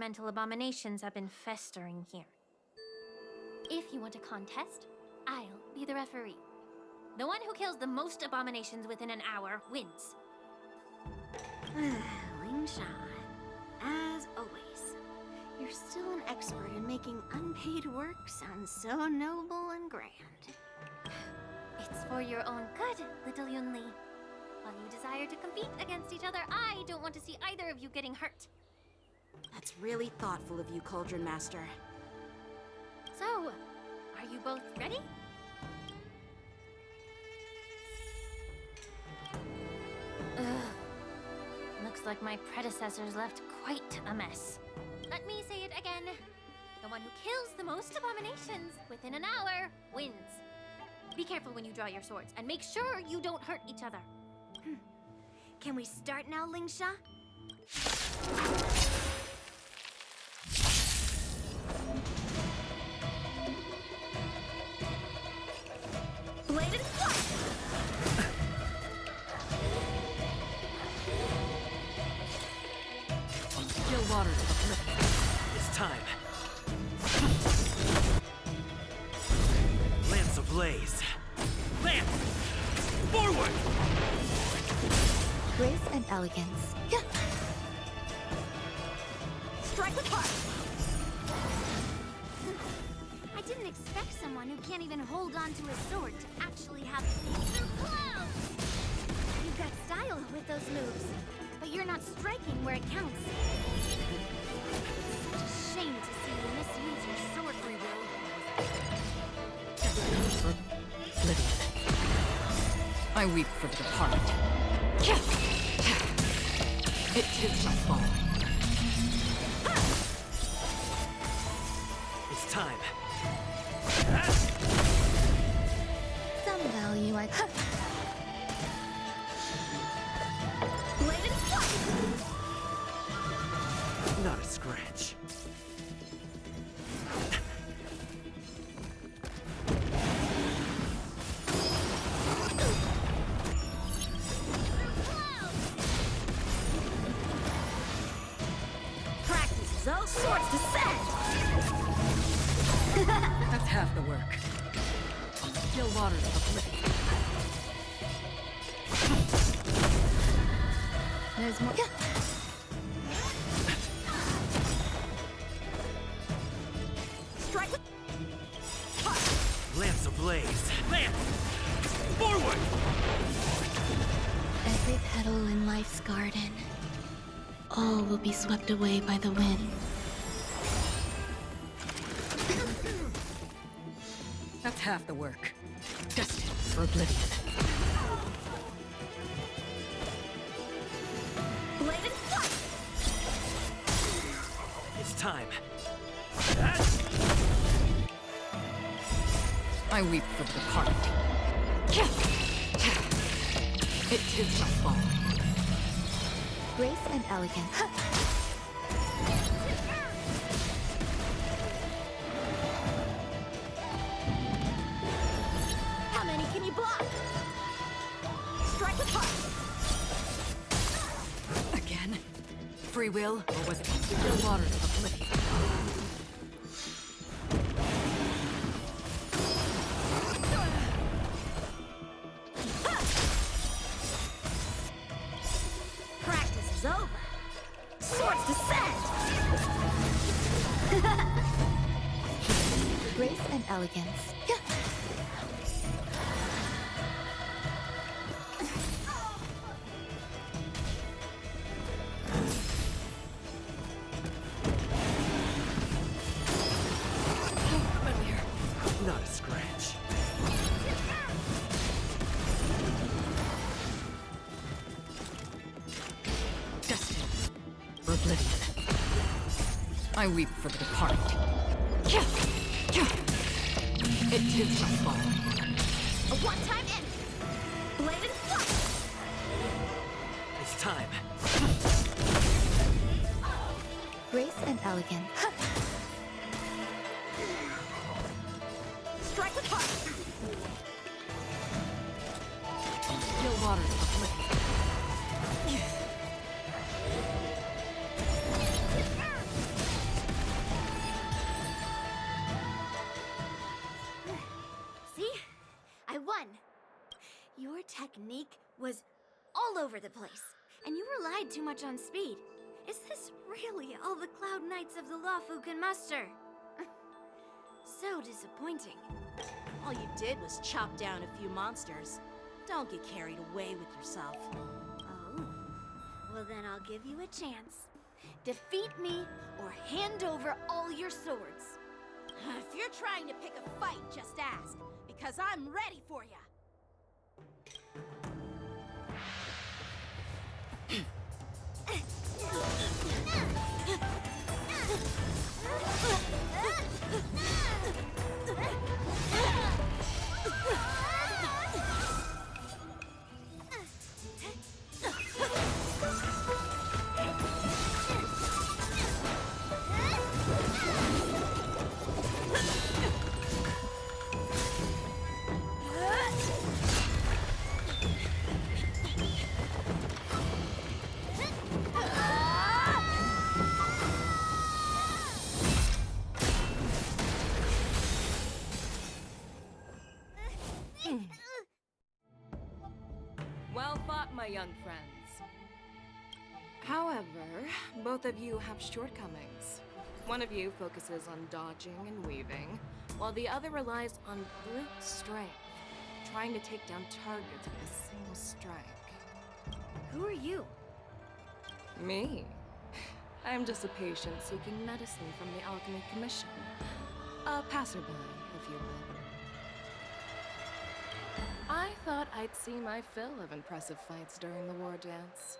elemental abominations have been festering here. If you want a contest, I'll be the referee. The one who kills the most abominations within an hour wins. Lingsha, as always, you're still an expert in making unpaid work sound so noble and grand. It's for your own good, little Yunli. While you desire to compete against each other, I don't want to see either of you getting hurt. That's really thoughtful of you, Cauldron Master. So, are you both ready? Ugh. Looks like my predecessors left quite a mess. Let me say it again. The one who kills the most abominations within an hour wins. Be careful when you draw your swords, and make sure you don't hurt each other. Can we start now, Lingsha? Blade and flight! Still waters of oblivion. It's time. Lance ablaze. Lance! Forward! Grace and elegance. Strike with heart! I didn't expect someone who can't even hold on to a sword to actually have through clouds! You've got style with those moves, but you're not striking where it counts. Such a shame to see you misuse your sword free will. Oblivion. I weep for the departed. It too shall fall. It's time. Some value I Blade and flight! Not a scratch. Practice those swords descend! That's half the work. Still waters of oblivion. there's more. Strike with Lance ablaze. Lance! Forward! Every petal in life's garden. All will be swept away by the wind. That's half the work. Destined for oblivion. blade and flight! It's time. I weep for the departed. It too shall fall. Grace and elegance. How many can you block? Strike with heart! Again? Free will, or was it still waters of oblivion? Practice is over. Swords descend! Grace and elegance. Familiar. Not a scratch. Destined for oblivion. I weep for the departed. It too shall fall. A one-time end! Blade and flight! It's time. Grace and elegance. Strike with heart! Still waters of oblivion. technique was all over the place, and you relied too much on speed. Is this really all the Cloud Knights of the Lawfu can muster? So disappointing. All you did was chop down a few monsters. Don't get carried away with yourself. Oh, well then I'll give you a chance. Defeat me or hand over all your swords. If you're trying to pick a fight, just ask, because I'm ready for you. Well fought, my young friends. However, both of you have shortcomings. One of you focuses on dodging and weaving, while the other relies on brute strength, trying to take down targets with a single strike. Who are you? Me? I'm just a patient seeking medicine from the Alchemy Commission. A passerby, if you will. I thought I'd see my fill of impressive fights during the war dance.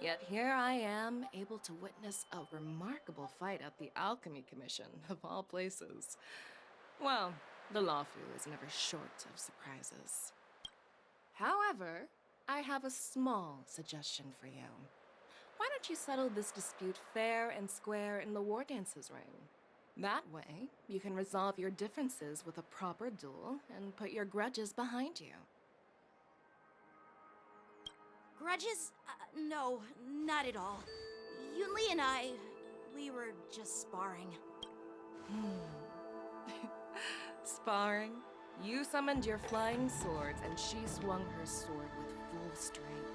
Yet here I am, able to witness a remarkable fight at the Alchemy Commission, of all places. Well, the Lawfu is never short of surprises. However, I have a small suggestion for you. Why don't you settle this dispute fair and square in the war dance's ring? That way, you can resolve your differences with a proper duel and put your grudges behind you. Grudges? No, not at all. Yunli and we were just sparring. Sparring? You summoned your flying swords and she swung her sword with full strength.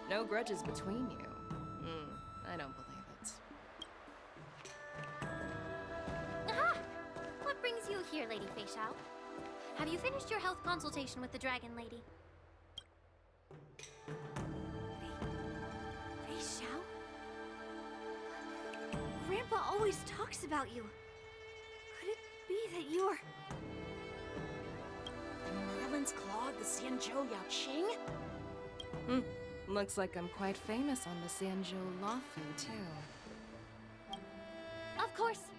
No grudges between you. I don't believe it. Aha! What brings you here, Lady Fei Xiao? Have you finished your health consultation with the Dragon Lady? Fei Xiao? Grandpa always talks about you. Could it be that you're... Merlin's Claw of the Xianzhou Yaoqing? Looks like I'm quite famous on the Xianzhou Lawfu, too. Of course.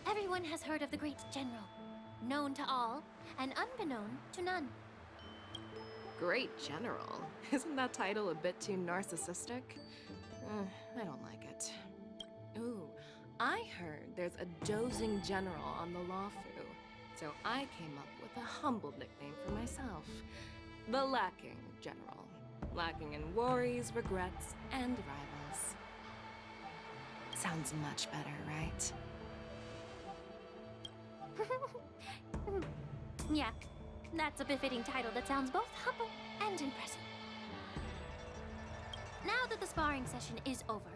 Everyone has heard of the great general. Known to all, and unbeknown to none. Great General? Isn't that title a bit too narcissistic? I don't like it. Ooh, I heard there's a dozing general on the Lawfu, so I came up with a humble nickname for myself. The Lacking General. Lacking in worries, regrets, and rivals. Sounds much better, right? Yeah, that's a befitting title that sounds both humble and impressive. Now that the sparring session is over,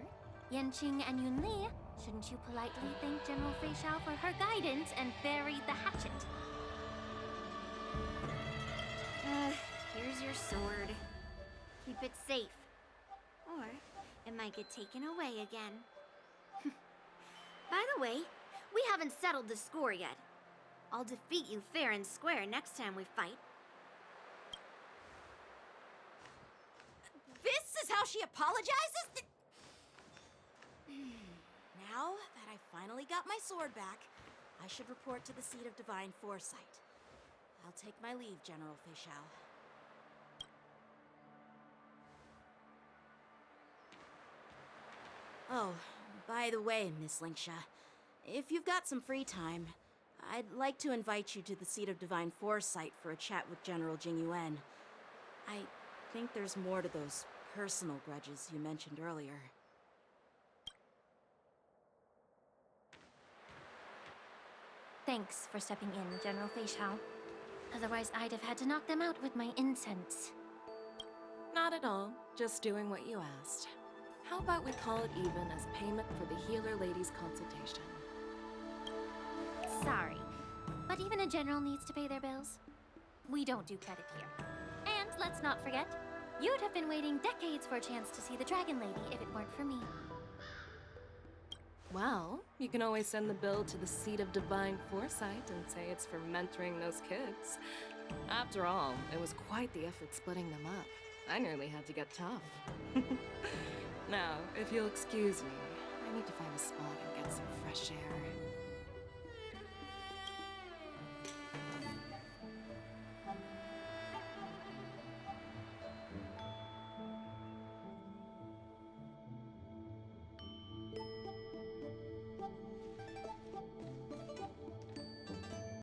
Yanqing and Yunli, shouldn't you politely thank General Fei Xiao for her guidance and bury the hatchet? Here's your sword. Keep it safe. Or it might get taken away again. By the way, we haven't settled the score yet. I'll defeat you fair and square next time we fight. This is how she apologizes? Now that I finally got my sword back, I should report to the seat of divine foresight. I'll take my leave, General Fei Xiao. Oh, by the way, Miss Linksha, if you've got some free time, I'd like to invite you to the seat of divine foresight for a chat with General Jingyuan. I think there's more to those personal grudges you mentioned earlier. Thanks for stepping in, General Fei Xiao. Otherwise, I'd have had to knock them out with my incense. Not at all. Just doing what you asked. How about we call it even as payment for the healer lady's consultation? Sorry, but even a general needs to pay their bills. We don't do credit here. And let's not forget, you'd have been waiting decades for a chance to see the Dragon Lady if it weren't for me. Well, you can always send the bill to the Seat of Divine Foresight and say it's for mentoring those kids. After all, it was quite the effort splitting them up. I nearly had to get tough. Now, if you'll excuse me, I need to find a spot and get some